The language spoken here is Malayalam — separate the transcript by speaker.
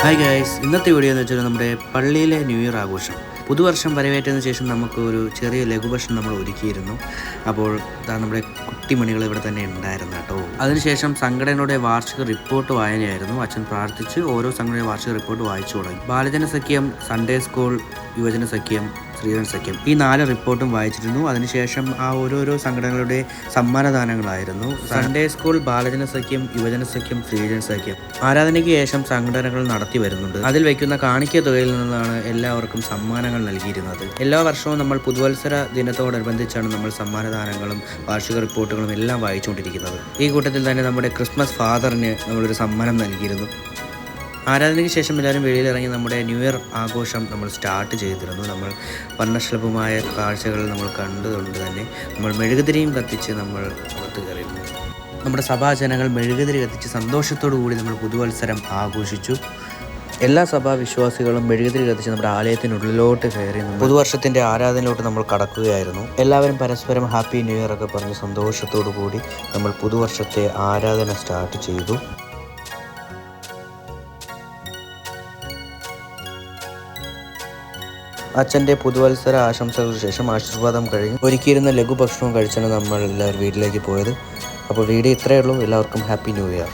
Speaker 1: ഹായ് ഗൈസ്, ഇന്നത്തെ വീഡിയോ എന്ന് വെച്ചാൽ നമ്മുടെ പള്ളിയിലെ ന്യൂ ഇയർ ആഘോഷം. പുതുവർഷം വരവേറ്റതിന് ശേഷം നമുക്ക് ഒരു ചെറിയ ലഘുഭക്ഷണം നമ്മൾ ഒരുക്കിയിരുന്നു. അപ്പോൾ നമ്മുടെ കുട്ടിമണികൾ ഇവിടെ തന്നെ ഉണ്ടായിരുന്നു കേട്ടോ. അതിനുശേഷം സംഘടനയുടെ വാർഷിക റിപ്പോർട്ട് വായനയായിരുന്നു. അച്ഛൻ പ്രാർത്ഥിച്ച് ഓരോ സംഘടനയുടെ വാർഷിക റിപ്പോർട്ട് വായിച്ചു തുടങ്ങി. ബാലജന സഖ്യം, സൺഡേ സ്കൂൾ, യുവജന സഖ്യം, സ്ത്രീജന സഖ്യം, ഈ 4 റിപ്പോർട്ടും വായിച്ചിരുന്നു. അതിനുശേഷം ആ ഓരോരോ സംഘടനകളുടെ സമ്മാനദാനങ്ങളായിരുന്നു. സൺഡേ സ്കൂൾ, ബാലജന സഖ്യം, യുവജന സഖ്യം, സ്ത്രീജന സഖ്യം ആരാധനയ്ക്ക് ശേഷം സംഘടനകൾ നടത്തി വരുന്നുണ്ട്. അതിൽ വയ്ക്കുന്ന കാണിക്ക തുകയിൽ നിന്നാണ് എല്ലാവർക്കും സമ്മാനങ്ങൾ നൽകിയിരുന്നത്. എല്ലാ വർഷവും നമ്മൾ പുതുവത്സര ദിനത്തോടനുബന്ധിച്ചാണ് നമ്മൾ സമ്മാനദാനങ്ങളും വാർഷിക റിപ്പോർട്ടുകളും എല്ലാം വായിച്ചുകൊണ്ടിരിക്കുന്നത്. ഈ കൂട്ടത്തിൽ തന്നെ നമ്മുടെ ക്രിസ്മസ് ഫാദറിന് നമ്മളൊരു സമ്മാനം നൽകിയിരുന്നു. ആരാധനയ്ക്ക് ശേഷം എല്ലാവരും വെളിയിലിറങ്ങി നമ്മുടെ ന്യൂ ഇയർ ആഘോഷം നമ്മൾ സ്റ്റാർട്ട് ചെയ്തിരുന്നു. നമ്മൾ വർണ്ണശലഭമായ കാഴ്ചകൾ നമ്മൾ കണ്ടുകൊണ്ട് തന്നെ നമ്മൾ മെഴുകുതിരിയും കത്തിച്ച് നമ്മൾ പുറത്ത് കയറിയിരുന്നു. നമ്മുടെ സഭാജനങ്ങൾ മെഴുകുതിരി കത്തിച്ച് സന്തോഷത്തോടു കൂടി നമ്മൾ പുതുവത്സരം ആഘോഷിച്ചു. എല്ലാ സഭാ വിശ്വാസികളും മെഴുകുതിരി കത്തിച്ച് നമ്മുടെ ആലയത്തിനുള്ളിലോട്ട് കയറി പുതുവർഷത്തിൻ്റെ ആരാധനയിലോട്ട് നമ്മൾ കടക്കുകയായിരുന്നു. എല്ലാവരും പരസ്പരം ഹാപ്പി ന്യൂ ഇയർ ഒക്കെ പറഞ്ഞ് സന്തോഷത്തോടു കൂടി നമ്മൾ പുതുവർഷത്തെ ആരാധന സ്റ്റാർട്ട് ചെയ്തു. അച്ഛൻ്റെ പുതുവത്സര ആശംസകൾക്ക് ശേഷം ആശീർവാദം കഴിഞ്ഞ് ഒരുക്കിയിരുന്ന ലഘുഭക്ഷണവും കഴിച്ചാണ് നമ്മൾ എല്ലാവരും വീട്ടിലേക്ക് പോയത്. അപ്പോൾ വീഡിയോ ഇത്രയേ ഉള്ളൂ. എല്ലാവർക്കും ഹാപ്പി ന്യൂ ഇയർ.